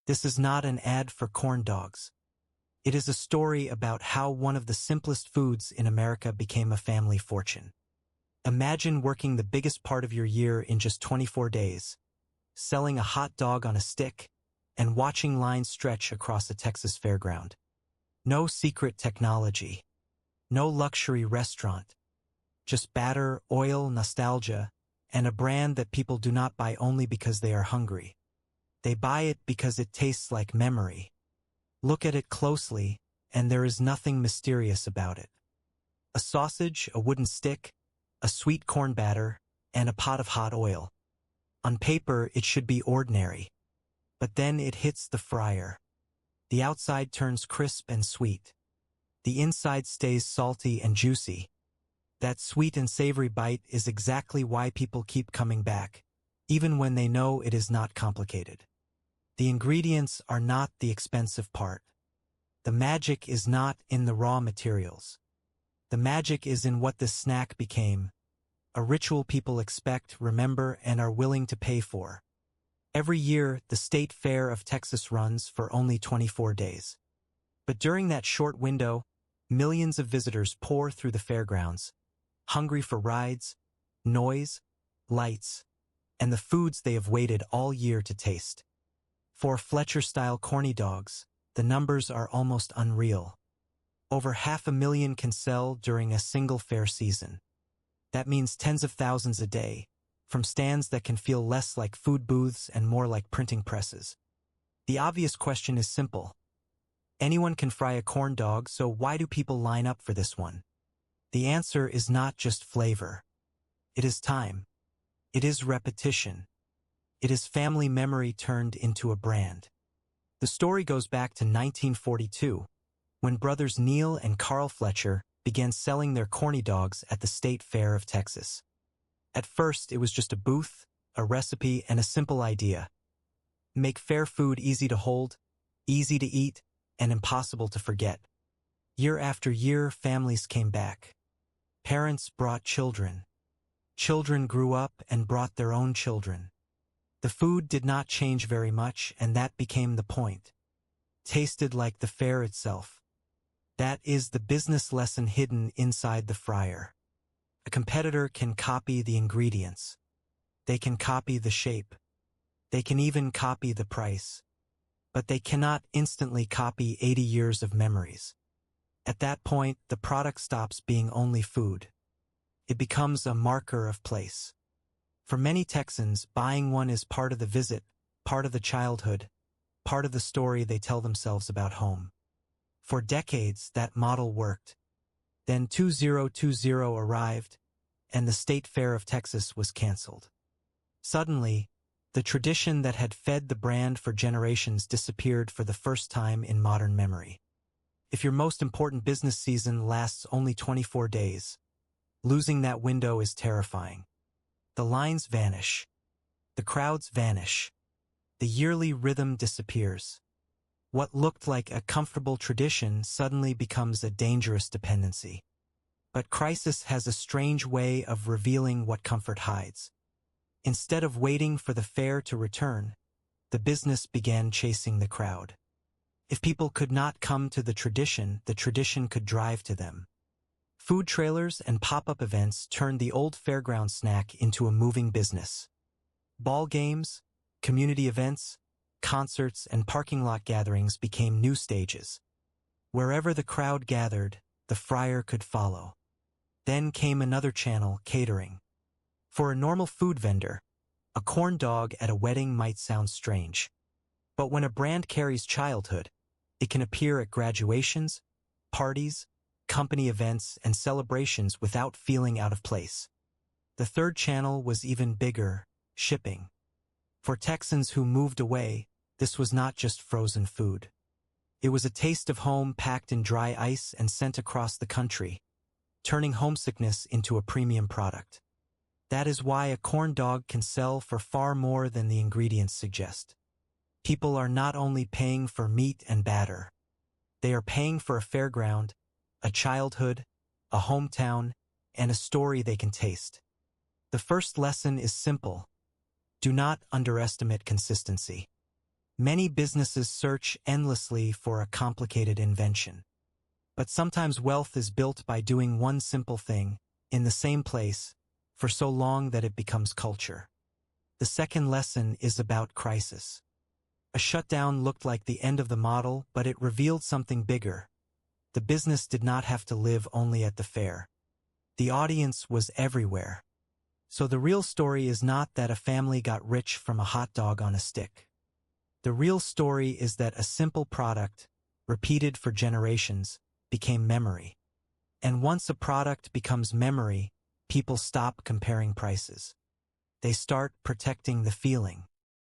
This is not an ad for corn dogs. It is a story about how one of the simplest foods in America became a family fortune. Imagine working the biggest part of your year in just 24 days, selling a hot dog on a stick, and watching lines stretch across a Texas fairground. No secret technology. No luxury restaurant. Just batter, oil, nostalgia, and a brand that people do not buy only because they are hungry. They buy it because it tastes like memory. Look at it closely, and there is nothing mysterious about it. A sausage, a wooden stick, a sweet corn batter, and a pot of hot oil. On paper, it should be ordinary. But then it hits the fryer. The outside turns crisp and sweet. The inside stays salty and juicy. That sweet and savory bite is exactly why people keep coming back, even when they know it is not complicated. The ingredients are not the expensive part. The magic is not in the raw materials. The magic is in what this snack became, a ritual people expect, remember, and are willing to pay for. Every year, the State Fair of Texas runs for only 24 days. But during that short window, millions of visitors pour through the fairgrounds, hungry for rides, noise, lights, and the foods they have waited all year to taste. For Fletcher-style corny dogs, the numbers are almost unreal. Over 500,000 can sell during a single fair season. That means tens of thousands a day, from stands that can feel less like food booths and more like printing presses. The obvious question is simple. Anyone can fry a corn dog, so why do people line up for this one? The answer is not just flavor. It is time. It is repetition. It is family memory turned into a brand. The story goes back to 1942, when brothers Neil and Carl Fletcher began selling their corny dogs at the State Fair of Texas. At first, it was just a booth, a recipe, and a simple idea. Make fair food easy to hold, easy to eat, and impossible to forget. Year after year, families came back. Parents brought children. Children grew up and brought their own children. The food did not change very much, and that became the point. Tasted like the fair itself. That is the business lesson hidden inside the fryer. A competitor can copy the ingredients. They can copy the shape. They can even copy the price. But they cannot instantly copy 80 years of memories. At that point, the product stops being only food. It becomes a marker of place. For many Texans, buying one is part of the visit, part of the childhood, part of the story they tell themselves about home. For decades, that model worked. Then 2020 arrived, and the State Fair of Texas was canceled. Suddenly, the tradition that had fed the brand for generations disappeared for the first time in modern memory. If your most important business season lasts only 24 days, losing that window is terrifying. The lines vanish. The crowds vanish. The yearly rhythm disappears. What looked like a comfortable tradition suddenly becomes a dangerous dependency. But crisis has a strange way of revealing what comfort hides. Instead of waiting for the fair to return, the business began chasing the crowd. If people could not come to the tradition could drive to them. Food trailers and pop-up events turned the old fairground snack into a moving business. Ball games, community events, concerts, and parking lot gatherings became new stages. Wherever the crowd gathered, the fryer could follow. Then came another channel, catering. For a normal food vendor, a corn dog at a wedding might sound strange. But when a brand carries childhood, it can appear at graduations, parties, company events, and celebrations without feeling out of place. The third channel was even bigger, shipping. For Texans who moved away, this was not just frozen food. It was a taste of home packed in dry ice and sent across the country, turning homesickness into a premium product. That is why a corn dog can sell for far more than the ingredients suggest. People are not only paying for meat and batter. They are paying for a fairground, a childhood, a hometown, and a story they can taste. The first lesson is simple. Do not underestimate consistency. Many businesses search endlessly for a complicated invention. But sometimes wealth is built by doing one simple thing, in the same place, for so long that it becomes culture. The second lesson is about crisis. A shutdown looked like the end of the model, but it revealed something bigger. The business did not have to live only at the fair. The audience was everywhere. So the real story is not that a family got rich from a hot dog on a stick. The real story is that a simple product, repeated for generations, became memory. And once a product becomes memory, people stop comparing prices. They start protecting the feeling.